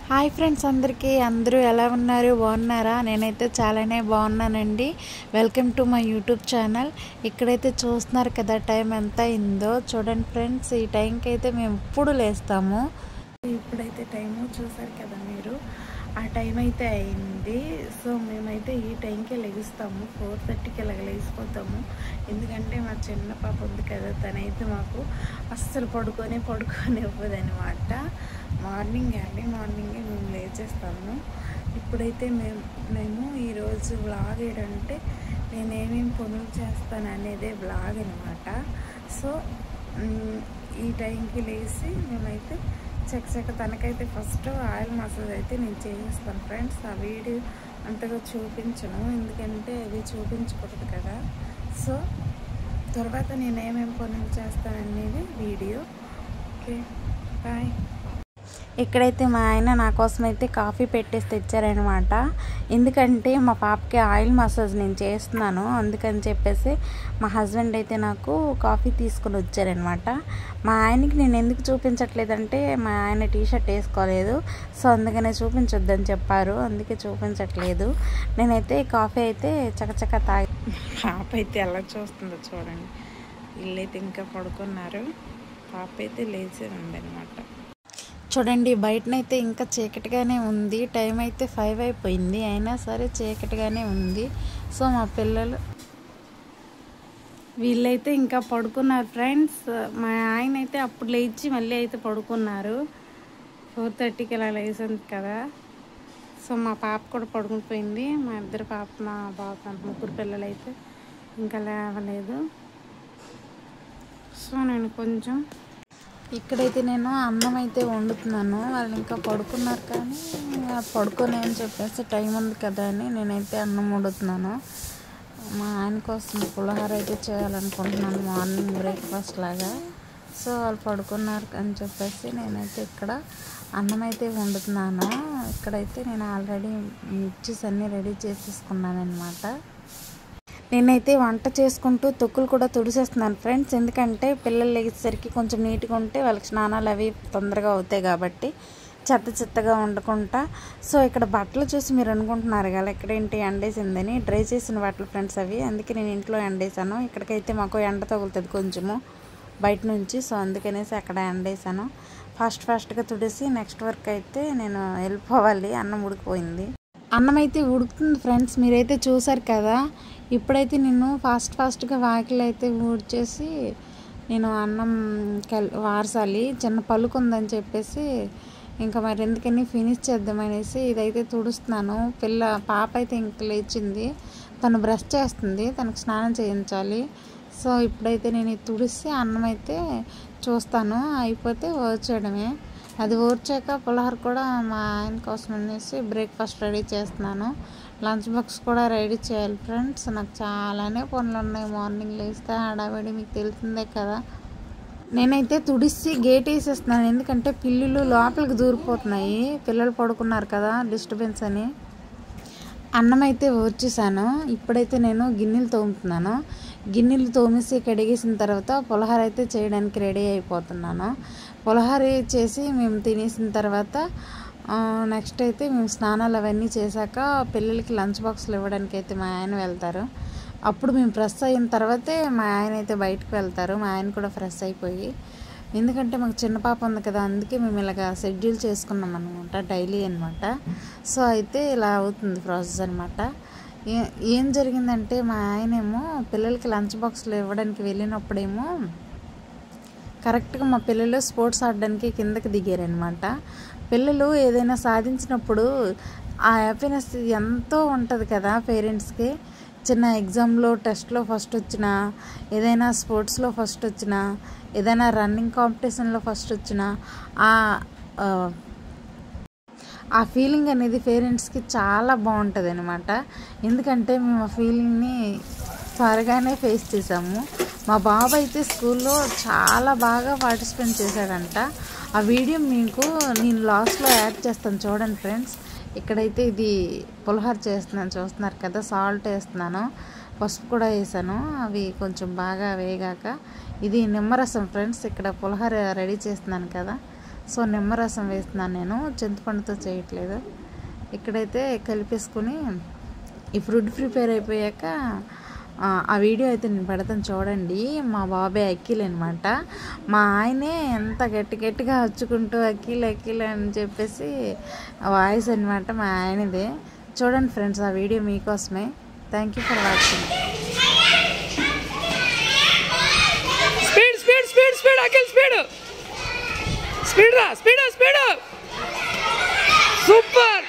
Hi friends, అందరూ ఎలా ఉన్నారు? బాగున్నారా? నేనైతే చాలానే బాగున్నానండి. Welcome to my YouTube channel. ఇక్కడైతే చూస్తున్నారు కదా టైం ఎంత అయిందో. చూడండి ఫ్రెండ్స్, ఈ టైంకి అయితే మేము ఎప్పుడు లేస్తాము. ఇప్పుడైతే టైము చూసారు కదా మీరు, ఆ టైం అయితే అయింది. సో మేమైతే ఈ టైంకే లెగుస్తాము. 4:30కి ఇలా లేచిపోతాము. ఎందుకంటే మా చిన్న పాప ఉంది కదా, తనైతే మాకు అస్సలు పడుకొని ఇవ్వదనమాట. ఎర్లీ మార్నింగే మేము లేచేస్తాము. ఇప్పుడైతే మేము ఈరోజు వ్లాగ్ ఏంటంటే నేనేమేమి పనులు చేస్తాను అనేదే వ్లాగ్ అనమాట. సో ఈ టైంకి లేచి మేమైతే చక్క తనకైతే ఫస్ట్ ఆయిల్ మసాజ్ అయితే నేను చేసేస్తాను ఫ్రెండ్స్. ఆ వీడియో అంతగా చూపించను, ఎందుకంటే అవి చూపించకూడదు కదా. సో తర్వాత నేను ఏమేమి పనులు చేస్తాననేది వీడియో. Okay, bye. ఇక్కడైతే మా ఆయన నా కోసం అయితే కాఫీ పెట్టేసి తెచ్చారనమాట. ఎందుకంటే మా పాపకి ఆయిల్ మసాజ్ నేను చేస్తున్నాను, అందుకని చెప్పేసి మా హస్బెండ్ అయితే నాకు కాఫీ తీసుకుని వచ్చారనమాట. మా ఆయనకి నేను ఎందుకు చూపించట్లేదంటే మా ఆయన టీషర్ట్ వేసుకోలేదు, సో అందుకనే చూపించొద్దని చెప్పారు, అందుకే చూపించట్లేదు. నేనైతే కాఫీ అయితే చకచక తాగి, పాప అయితే ఎలా చూస్తుందో చూడండి. వీళ్ళైతే ఇంకా పడుకున్నారు, పాప అయితే లేచే ఉందన్నమాట. చూడండి, బయటనైతే ఇంకా చీకటిగానే ఉంది. టైం అయితే 5 అయిపోయింది, అయినా సరే చీకటిగానే ఉంది. సో మా పిల్లలు వీళ్ళైతే ఇంకా పడుకున్నారు ఫ్రెండ్స్. మా ఆయన అయితే అప్పుడు లేచి మళ్ళీ అయితే పడుకున్నారు. 4:30కి ఇలా లేచింది కదా. సో మా పాప కూడా పడుకునిపోయింది. మా బాబు ముగ్గురు పిల్లలు అయితే ఇంకా లేవలేదు. సో నేను కొంచెం ఇక్కడైతే నేను అన్నం అయితే వండుతున్నాను. వాళ్ళు ఇంకా పడుకున్నారు, కానీ పడుకొని అని చెప్పేసి టైం ఉంది కదా అని నేనైతే అన్నం వండుతున్నాను. మా ఆయన కోసం పులిహోర అయితే చేయాలనుకుంటున్నాను, మార్నింగ్ బ్రేక్ఫాస్ట్ లాగా. సో వాళ్ళు పడుకున్నారు అని చెప్పేసి నేనైతే ఇక్కడ అన్నం అయితే వండుతున్నాను. ఇక్కడైతే నేను ఆల్రెడీ మిర్చీస్ అన్నీ రెడీ చేసేసుకున్నాను అనమాట. నేనైతే వంట చేసుకుంటూ తొక్కులు కూడా తుడిసేస్తున్నాను ఫ్రెండ్స్, ఎందుకంటే పిల్లలు లేచేసరికి కొంచెం నీట్గా ఉంటే వాళ్ళకి స్నానాలు అవి తొందరగా అవుతాయి కాబట్టి, చెత్తగా ఉండకుండా. సో ఇక్కడ బట్టలు చూసి మీరు అనుకుంటున్నారు కదా ఇక్కడేంటి ఎండేసిందని, డ్రై చేసిన బట్టలు ఫ్రెండ్స్ అవి, అందుకే నేను ఇంట్లో ఎండేసాను. ఇక్కడికైతే మాకు ఎండ తగులుతుంది కొంచెము బయట నుంచి, సో అందుకనేసి అక్కడ ఎండేసాను. ఫాస్ట్గా తుడిసి నెక్స్ట్ వర్క్ అయితే నేను వెళ్ళిపోవాలి. అన్నం ఉడికిపోయింది, అన్నం అయితే ఉడుకుతుంది ఫ్రెండ్స్, మీరైతే చూసారు కదా. ఇప్పుడైతే నేను ఫాస్ట్గా వాకిలు అయితే ఊడ్చేసి నేను అన్నం వార్చాలి. చిన్న పలుకు ఉందని చెప్పేసి ఇంకా మరి ఎందుకని ఫినిష్ చేద్దామనేసి ఇదైతే తుడుస్తున్నాను. పాప అయితే ఇంక లేచింది, తను బ్రష్ చేస్తుంది, తనకు స్నానం చేయించాలి. సో ఇప్పుడైతే నేను ఇది తుడిసి అన్నం అయితే చూస్తాను, అయిపోతే వచ్చేయడమే. అది ఊర్చాక పులిహోర కూడా మా ఆయన కోసం అనేసి బ్రేక్ఫాస్ట్ రెడీ చేస్తున్నాను. లంచ్ బాక్స్ కూడా రెడీ చేయాలి ఫ్రెండ్స్. నాకు చాలానే పనులు ఉన్నాయి. మార్నింగ్ లేస్తే హడావిడి మీకు తెలిసిందే కదా. నేనైతే తుడిసి గేట్ వేసేస్తున్నాను, ఎందుకంటే పిల్లులు లోపలికి దూరిపోతున్నాయి. పిల్లలు పడుకున్నారు కదా, డిస్టర్బెన్స్ అని. అన్నం అయితే వచ్చేసాను. ఇప్పుడైతే నేను గిన్నెలు తోముతున్నాను. గిన్నెలు తోమేసి కడిగేసిన తర్వాత పులిహోర అయితే చేయడానికి రెడీ అయిపోతున్నాను. పులిహోర చేసి మేము తినేసిన తర్వాత నెక్స్ట్ అయితే మేము స్నానాలు అవన్నీ చేశాక పిల్లలకి లంచ్ బాక్స్లు ఇవ్వడానికి అయితే మా ఆయన వెళ్తారు. అప్పుడు మేము ఫ్రెష్ అయిన తర్వాతే మా ఆయన అయితే బయటకు వెళ్తారు. మా ఆయన కూడా ఫ్రెష్ అయిపోయి, ఎందుకంటే మాకు చిన్న పాప ఉంది కదా, అందుకే మేము ఇలాగ షెడ్యూల్ చేసుకున్నాం అనమాట, డైలీ అనమాట. సో అయితే ఇలా అవుతుంది ప్రాసెస్ అనమాట. ఏం జరిగిందంటే మా ఆయనేమో పిల్లలకి లంచ్ బాక్స్లో ఇవ్వడానికి వెళ్ళినప్పుడేమో కరెక్ట్గా మా పిల్లలు స్పోర్ట్స్ ఆడడానికి కిందకి దిగారనమాట. పిల్లలు ఏదైనా సాధించినప్పుడు ఆ హ్యాపీనెస్ ఎంతో ఉంటుంది కదా పేరెంట్స్కి. చిన్న ఎగ్జామ్లో, టెస్ట్లో ఫస్ట్ వచ్చినా, ఏదైనా స్పోర్ట్స్లో ఫస్ట్ వచ్చినా, ఏదైనా రన్నింగ్ కాంపిటీషన్లో ఫస్ట్ వచ్చినా ఆ ఫీలింగ్ అనేది పేరెంట్స్కి చాలా బాగుంటుంది అనమాట. ఎందుకంటే మేము ఆ ఫీలింగ్ని త్వరగానే ఫేస్ చేసాము. మా బాబు అయితే స్కూల్లో చాలా బాగా పార్టిసిపేట్ చేశాడంట. ఆ వీడియో మీకు నేను లాస్ట్లో యాడ్ చేస్తాను, చూడండి ఫ్రెండ్స్. ఇక్కడైతే ఇది పులిహోర చేస్తున్నాను, చూస్తున్నారు కదా. సాల్ట్ వేస్తున్నాను, పసుపు కూడా వేసాను. అవి కొంచెం బాగా వేగాక ఇది నిమ్మరసం ఫ్రెండ్స్. ఇక్కడ పులిహోర రెడీ చేస్తున్నాను కదా. సో నిమ్మరసం వేస్తున్నాను నేను, చింతపండుతో చేయట్లేదు. ఇక్కడైతే కలిపేసుకుని ఈ ఫ్రూట్ ప్రిపేర్ అయిపోయాక ఆ వీడియో అయితే నేను పెడతాను చూడండి. మా బాబాయ్ అఖిల్ అనమాట. మా ఆయనే ఎంత గట్టిగా వచ్చుకుంటూ అఖిల్ అని చెప్పేసి వాయిస్ అనమాట మా ఆయనదే. చూడండి ఫ్రెండ్స్, ఆ వీడియో మీకోసమే. Thank you for watching. Speed Akhil, speed రా, స్పీడ్ సూపర్.